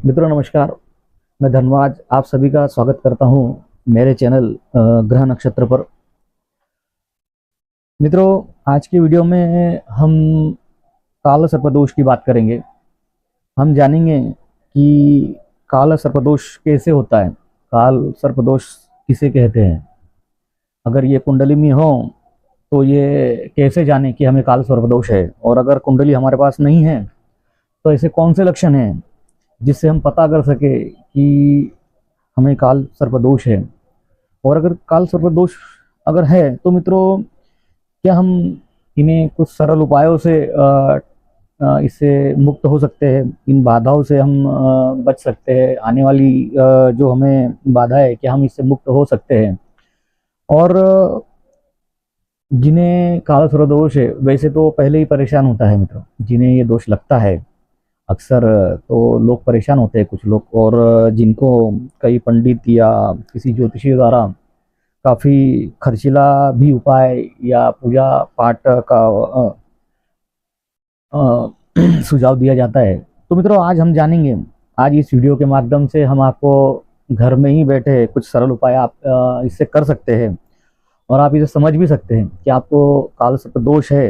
मित्रों नमस्कार। मैं धनराज आप सभी का स्वागत करता हूं मेरे चैनल ग्रह नक्षत्र पर। मित्रों आज की वीडियो में हम काल सर्पदोष की बात करेंगे। हम जानेंगे कि काल सर्पदोष कैसे होता है, काल सर्पदोष किसे कहते हैं। अगर ये कुंडली में हो तो ये कैसे जाने कि हमें काल सर्पदोष है, और अगर कुंडली हमारे पास नहीं है तो ऐसे कौन से लक्षण हैं जिससे हम पता कर सके कि हमें काल सर्पदोष है। और अगर काल सर्पदोष अगर है तो मित्रों क्या हम इन्हें कुछ सरल उपायों से इससे मुक्त हो सकते हैं, इन बाधाओं से हम बच सकते हैं। आने वाली जो हमें बाधा है क्या हम इससे मुक्त हो सकते हैं। और जिन्हें काल सर्पदोष है वैसे तो पहले ही परेशान होता है मित्रों, जिन्हें ये दोष लगता है अक्सर तो लोग परेशान होते हैं कुछ लोग, और जिनको कई पंडित या किसी ज्योतिषी द्वारा काफ़ी खर्चीला भी उपाय या पूजा पाठ का सुझाव दिया जाता है। तो मित्रों आज हम जानेंगे, आज इस वीडियो के माध्यम से हम आपको घर में ही बैठे कुछ सरल उपाय आप इससे कर सकते हैं, और आप इसे समझ भी सकते हैं कि आपको काल सर्पदोष है।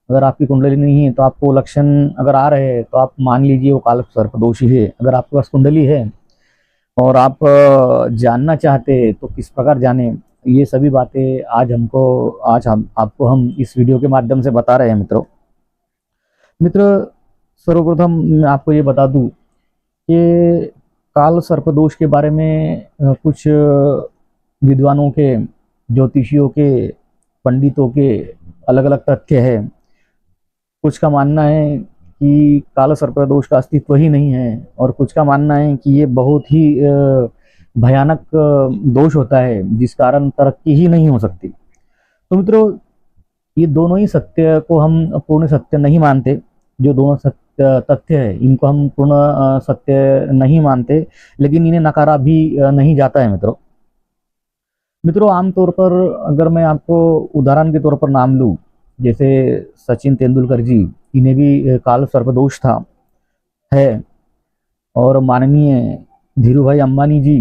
अगर आपकी कुंडली नहीं है तो आपको लक्षण अगर आ रहे हैं तो आप मान लीजिए वो काल सर्पदोष ही है। अगर आपके पास कुंडली है और आप जानना चाहते हैं तो किस प्रकार जाने, ये सभी बातें आज हम आपको हम इस वीडियो के माध्यम से बता रहे हैं मित्र। सर्वप्रथम मैं आपको ये बता दूं कि काल सर्पदोष के बारे में कुछ विद्वानों के, ज्योतिषियों के, पंडितों के अलग अलग तथ्य है। कुछ का मानना है कि काल सर्पदोष का अस्तित्व ही नहीं है, और कुछ का मानना है कि ये बहुत ही भयानक दोष होता है जिस कारण तरक्की ही नहीं हो सकती। तो मित्रों ये दोनों ही सत्य को हम पूर्ण सत्य नहीं मानते। जो दोनों सत्य तथ्य है इनको हम पूर्ण सत्य नहीं मानते, लेकिन इन्हें नकारा भी नहीं जाता है मित्रों आमतौर पर अगर मैं आपको उदाहरण के तौर पर नाम लूँ, जैसे सचिन तेंदुलकर जी, इन्हें भी काल सर्पदोष था है। और माननीय धीरू भाई अंबानी जी,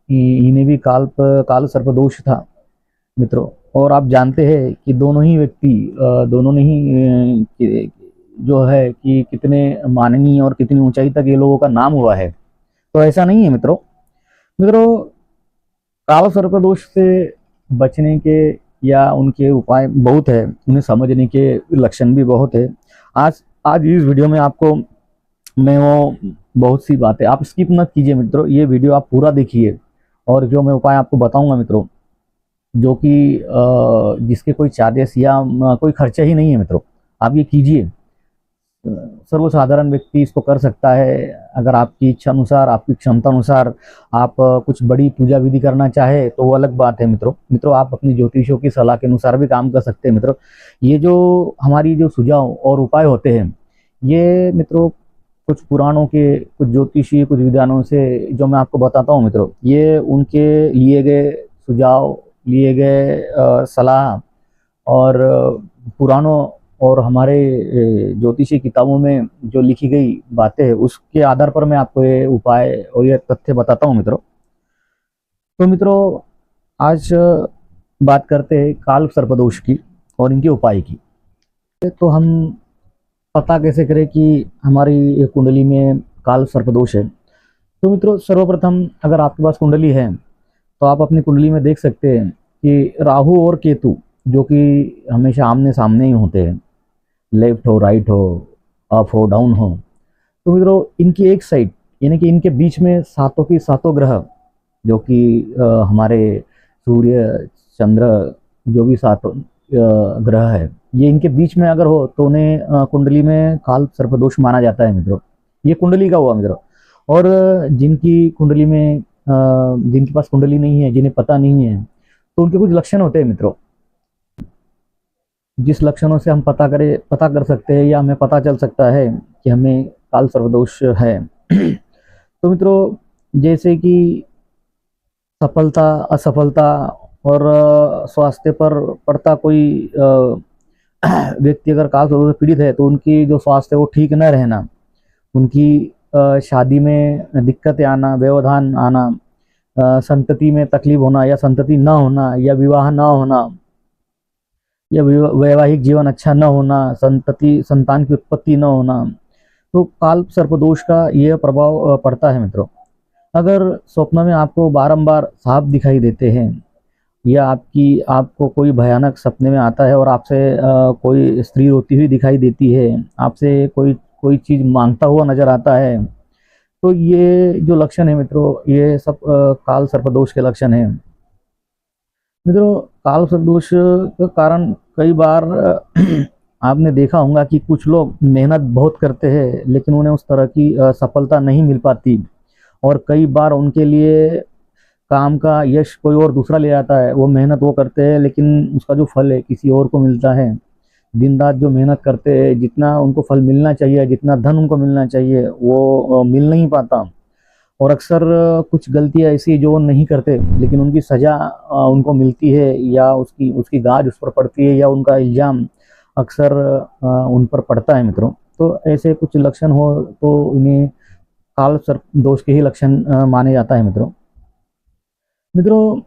इन्हें भी काल सर्पदोष था मित्रों। और आप जानते हैं कि दोनों ही व्यक्ति दोनों ने ही जो है कि कितने माननीय और कितनी ऊंचाई तक ये लोगों का नाम हुआ है। तो ऐसा नहीं है मित्रों काल सर्पदोष से बचने के या उनके उपाय बहुत है, उन्हें समझने के लक्षण भी बहुत है। आज आज इस वीडियो में आपको मैं वो बहुत सी बातें, आप स्किप मत कीजिए मित्रों, ये वीडियो आप पूरा देखिए। और जो मैं उपाय आपको बताऊंगा मित्रों, जो कि जिसके कोई चार्जेस या कोई खर्चा ही नहीं है मित्रों, आप ये कीजिए। सर्वसाधारण व्यक्ति इसको कर सकता है। अगर आपकी इच्छा अनुसार, आपकी क्षमता अनुसार आप कुछ बड़ी पूजा विधि करना चाहे तो वो अलग बात है मित्रों आप अपनी ज्योतिषियों की सलाह के अनुसार भी काम कर सकते हैं मित्रों। ये जो हमारी जो सुझाव और उपाय होते हैं ये मित्रों कुछ पुराणों के, कुछ ज्योतिषी, कुछ विद्वानों से जो मैं आपको बताता हूँ मित्रों, ये उनके लिए गए सुझाव, लिए गए सलाह, और पुराणों और हमारे ज्योतिषी किताबों में जो लिखी गई बातें हैं उसके आधार पर मैं आपको ये उपाय और ये तथ्य बताता हूँ मित्रों। तो मित्रों आज बात करते हैं काल सर्पदोष की और इनके उपाय की। तो हम पता कैसे करें कि हमारी कुंडली में काल सर्पदोष है। तो मित्रों सर्वप्रथम अगर आपके पास कुंडली है तो आप अपनी कुंडली में देख सकते हैं कि राहु और केतु जो कि हमेशा आमने सामने ही होते हैं, लेफ्ट हो, राइट हो, अप हो, डाउन हो। तो मित्रों इनकी एक साइड यानी कि इनके बीच में सातों की सातों ग्रह जो कि हमारे सूर्य, चंद्र, जो भी सातों ग्रह है, ये इनके बीच में अगर हो तो उन्हें कुंडली में काल सर्पदोष माना जाता है मित्रों। ये कुंडली का हुआ मित्रों। और जिनकी कुंडली में जिनके पास कुंडली नहीं है, जिन्हें पता नहीं है, तो उनके कुछ लक्षण होते हैं मित्रों, जिस लक्षणों से हम पता कर सकते हैं या हमें पता चल सकता है कि हमें काल सर्पदोष है। तो मित्रों जैसे कि सफलता, असफलता और स्वास्थ्य पर पड़ता कोई व्यक्ति अगर काल सर्पदोष से पीड़ित है तो उनकी जो स्वास्थ्य है वो ठीक न रहना, उनकी शादी में दिक्कतें आना, व्यवधान आना, संतति में तकलीफ होना या संतति न होना या विवाह न होना या वैवाहिक जीवन अच्छा न होना, संतान की उत्पत्ति न होना, तो काल सर्पदोष का यह प्रभाव पड़ता है मित्रों। अगर स्वप्न में आपको बारंबार सांप दिखाई देते हैं या आपको कोई भयानक सपने में आता है और आपसे कोई स्त्री रोती हुई दिखाई देती है, आपसे कोई कोई चीज़ मांगता हुआ नजर आता है, तो ये जो लक्षण है मित्रों, ये सब काल सर्पदोष के लक्षण हैं। मित्रों, काल सर्पदोष के कारण कई बार आपने देखा होगा कि कुछ लोग मेहनत बहुत करते हैं लेकिन उन्हें उस तरह की सफलता नहीं मिल पाती, और कई बार उनके लिए काम का यश कोई और दूसरा ले आता है। वो मेहनत वो करते हैं लेकिन उसका जो फल है किसी और को मिलता है। दिन रात जो मेहनत करते हैं, जितना उनको फल मिलना चाहिए, जितना धन उनको मिलना चाहिए, वो मिल नहीं पाता। और अक्सर कुछ गलतियां ऐसी जो वो नहीं करते लेकिन उनकी सज़ा उनको मिलती है, या उसकी उसकी गाज उस पर पड़ती है, या उनका इल्ज़ाम अक्सर उन पर पड़ता है मित्रों। तो ऐसे कुछ लक्षण हो तो इन्हें काल सर्प दोष के ही लक्षण माने जाता है मित्रों। मित्रों,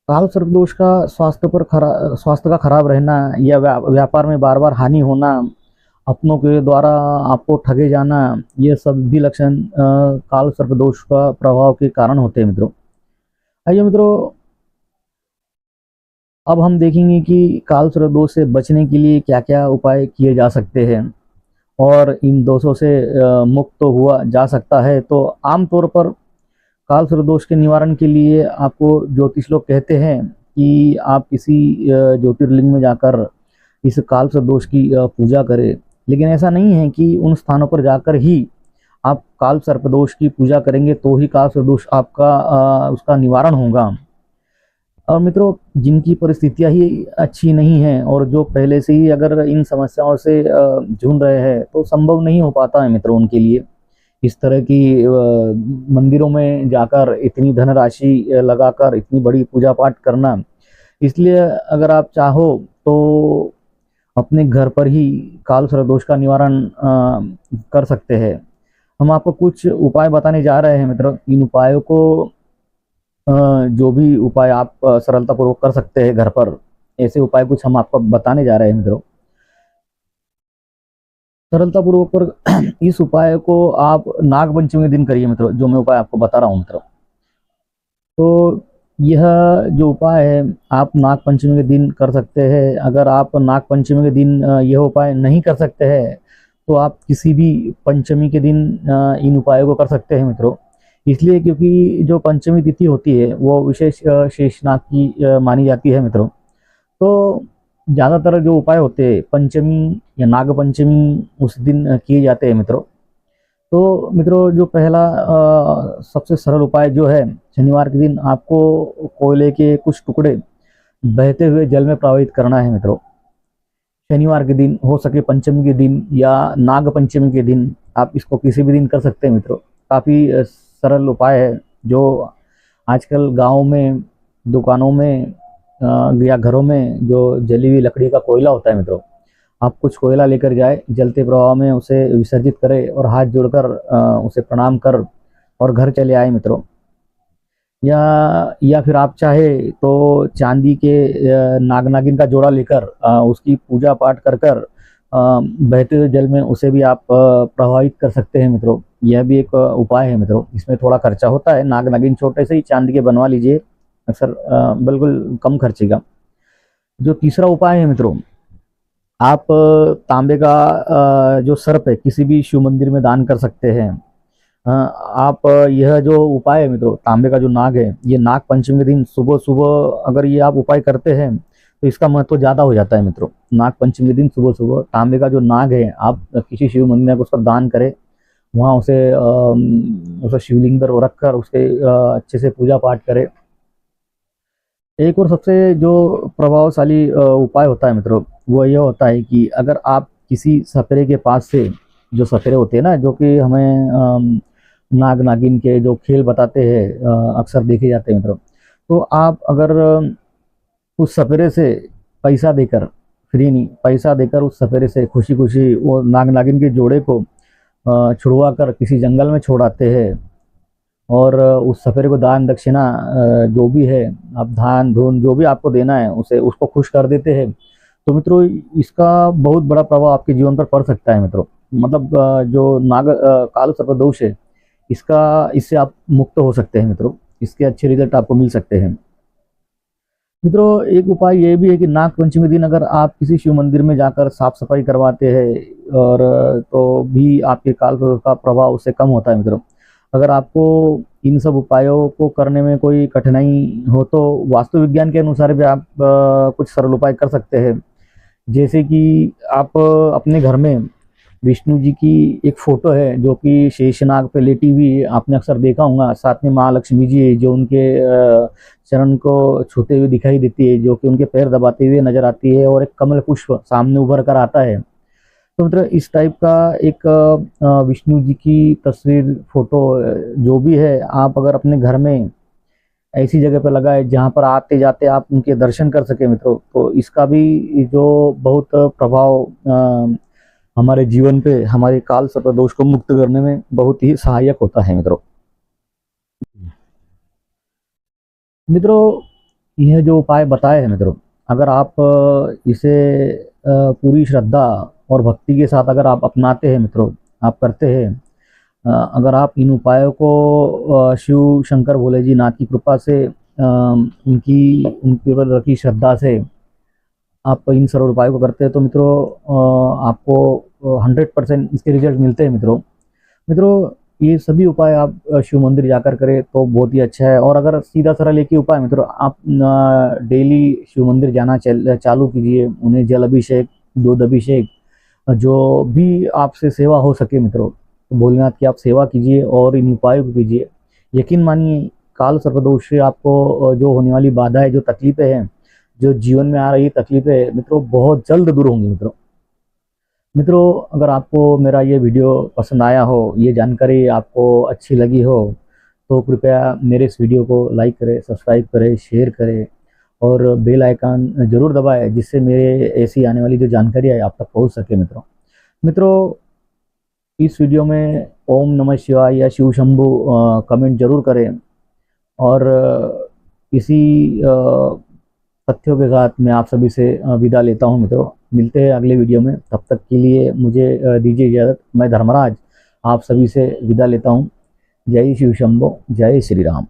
काल सर्प दोष का स्वास्थ्य का खराब रहना या व्यापार में बार बार हानि होना, अपनों के द्वारा आपको ठगे जाना, ये सब भी लक्षण काल सर्प दोष का प्रभाव के कारण होते हैं मित्रों। आइए मित्रों, अब हम देखेंगे कि काल सर्प दोष से बचने के लिए क्या क्या उपाय किए जा सकते हैं और इन दोषों से मुक्त तो हुआ जा सकता है। तो आमतौर पर काल सर्प दोष के निवारण के लिए आपको ज्योतिष लोग कहते हैं कि आप किसी ज्योतिर्लिंग में जाकर इस काल सर्प दोष की पूजा करें। लेकिन ऐसा नहीं है कि उन स्थानों पर जाकर ही आप काल सर्प दोष की पूजा करेंगे तो ही काल सर्प दोष आपका उसका निवारण होगा। और मित्रों, जिनकी परिस्थितियां ही अच्छी नहीं हैं और जो पहले से ही अगर इन समस्याओं से जूझ रहे हैं, तो संभव नहीं हो पाता है मित्रों उनके लिए इस तरह की मंदिरों में जाकर इतनी धनराशि लगाकर इतनी बड़ी पूजा पाठ करना। इसलिए अगर आप चाहो तो अपने घर पर ही काल सर्प दोष का निवारण कर सकते हैं। हम आपको कुछ उपाय बताने जा रहे हैं मित्रों। इन उपायों को जो भी उपाय आप सरलतापूर्वक कर सकते हैं घर पर, ऐसे उपाय कुछ हम आपको बताने जा रहे हैं मित्रों सरलतापूर्वक। पर इस उपाय को आप नागपंचमी के दिन करिए मित्रों, जो मैं उपाय आपको बता रहा हूँ मित्रों। तो यह जो उपाय है आप नागपंचमी के दिन कर सकते हैं। अगर आप नागपंचमी के दिन यह उपाय नहीं कर सकते हैं तो आप किसी भी पंचमी के दिन इन उपायों को कर सकते हैं मित्रों। इसलिए क्योंकि जो पंचमी तिथि होती है वो विशेष शेषनाग की मानी जाती है मित्रों। तो ज़्यादातर जो उपाय होते हैं पंचमी या नाग पंचमी उस दिन किए जाते हैं मित्रों। तो मित्रों, जो पहला सबसे सरल उपाय जो है, शनिवार के दिन आपको कोयले के कुछ टुकड़े बहते हुए जल में प्रवाहित करना है मित्रों। शनिवार के दिन, हो सके पंचमी के दिन या नाग पंचमी के दिन, आप इसको किसी भी दिन कर सकते हैं मित्रों। काफ़ी सरल उपाय है जो आजकल गाँव में, दुकानों में या घरों में जो जली हुई लकड़ी का कोयला होता है मित्रों, आप कुछ कोयला लेकर जाए, जलते प्रवाह में उसे विसर्जित करें और हाथ जोड़कर उसे प्रणाम कर और घर चले आए मित्रों। या फिर आप चाहे तो चांदी के नाग नागिन का जोड़ा लेकर उसकी पूजा पाठ कर कर बहते हुए जल में उसे भी आप प्रभावित कर सकते हैं मित्रों। यह भी एक उपाय है मित्रों। इसमें थोड़ा खर्चा होता है, नाग नागिन छोटे से ही चांदी के बनवा लीजिए, अक्सर बिल्कुल कम खर्चे का। जो तीसरा उपाय है मित्रों, आप तांबे का जो सर्प है किसी भी शिव मंदिर में दान कर सकते हैं। आप यह जो उपाय है मित्रों, तांबे का जो नाग है, ये नाग पंचमी के दिन सुबह सुबह अगर ये आप उपाय करते हैं तो इसका महत्व ज़्यादा हो जाता है मित्रों। नाग पंचमी के दिन सुबह सुबह तांबे का जो नाग है आप किसी शिव मंदिर में उसका दान करें, वहाँ उसे शिवलिंग पर रख कर उसके अच्छे से पूजा पाठ करें। एक और सबसे जो प्रभावशाली उपाय होता है मित्रों, वो यह होता है कि अगर आप किसी सपेरे के पास से, जो सपेरे होते हैं ना, जो कि हमें नाग नागिन के जो खेल बताते हैं अक्सर देखे जाते हैं मित्रों, तो आप अगर उस सपेरे से पैसा देकर, फ्री नहीं, पैसा देकर उस सपेरे से खुशी खुशी वो नाग नागिन के जोड़े को छुड़वा कर किसी जंगल में छोड़ आते हैं और उस सफ़ेरे को दान दक्षिणा जो भी है, आप धान धून जो भी आपको देना है उसे उसको खुश कर देते हैं। तो मित्रों इसका बहुत बड़ा प्रभाव आपके जीवन पर पड़ सकता है मित्रों। मतलब जो काल सर्प दोष है इससे आप मुक्त हो सकते हैं मित्रों। इसके अच्छे रिजल्ट आपको मिल सकते हैं मित्रों। एक उपाय ये भी है कि नाग पंचमी दिन अगर आप किसी शिव मंदिर में जाकर साफ सफाई करवाते हैं और तो भी आपके काल का प्रभाव उससे कम होता है मित्रों। अगर आपको इन सब उपायों को करने में कोई कठिनाई हो तो वास्तु विज्ञान के अनुसार भी आप कुछ सरल उपाय कर सकते हैं। जैसे कि आप अपने घर में विष्णु जी की एक फोटो है जो कि शेषनाग पे लेटी हुई आपने अक्सर देखा होगा। साथ में महालक्ष्मी जी जो उनके चरण को छूते हुए दिखाई देती है, जो कि उनके पैर दबाते हुए नजर आती है और एक कमल पुष्प सामने उभर कर आता है। तो मतलब इस टाइप का एक विष्णु जी की तस्वीर फोटो जो भी है आप अगर अपने घर में ऐसी जगह पर लगाए जहाँ पर आते जाते आप उनके दर्शन कर सके मित्रों, तो इसका भी जो बहुत प्रभाव हमारे जीवन पे हमारे काल सर्प दोष को मुक्त करने में बहुत ही सहायक होता है मित्रों। मित्रों यह जो उपाय बताए हैं मित्रों, अगर आप इसे पूरी श्रद्धा और भक्ति के साथ अगर आप अपनाते हैं मित्रों, आप करते हैं, अगर आप इन उपायों को शिव शंकर भोले जी नाथ की कृपा से उनके ऊपर रखी श्रद्धा से आप इन सरल उपायों को करते हैं तो मित्रों आपको 100% इसके रिजल्ट मिलते हैं मित्रों। मित्रों ये सभी उपाय आप शिव मंदिर जाकर करें तो बहुत ही अच्छा है। और अगर सीधा सरल एक ही उपाय मित्रों, आप डेली शिव मंदिर जाना चालू कीजिए, उन्हें जल अभिषेक, दूध अभिषेक, जो भी आपसे सेवा हो सके मित्रों, तो भोलेनाथ की आप सेवा कीजिए और इन उपायों को कीजिए। यकीन मानिए काल सर्पदोष से आपको जो होने वाली बाधाएं, जो तकलीफें हैं, जो जीवन में आ रही तकलीफें मित्रों बहुत जल्द दूर होंगी मित्रों। मित्रों अगर आपको मेरा ये वीडियो पसंद आया हो, ये जानकारी आपको अच्छी लगी हो, तो कृपया मेरे इस वीडियो को लाइक करें, सब्सक्राइब करें, शेयर करें और बेल आइकन जरूर दबाएं, जिससे मेरे ऐसी आने वाली जो जानकारी है आप तक पहुंच सके मित्रों। मित्रों इस वीडियो में ओम नमः शिवाय या शिव शंभु कमेंट जरूर करें और इसी तथ्यों के साथ मैं आप सभी से विदा लेता हूं मित्रों। मिलते हैं अगले वीडियो में, तब तक के लिए मुझे दीजिए इजाज़त। मैं धर्मराज आप सभी से विदा लेता हूं। जय शिव शंभो, जय श्री राम।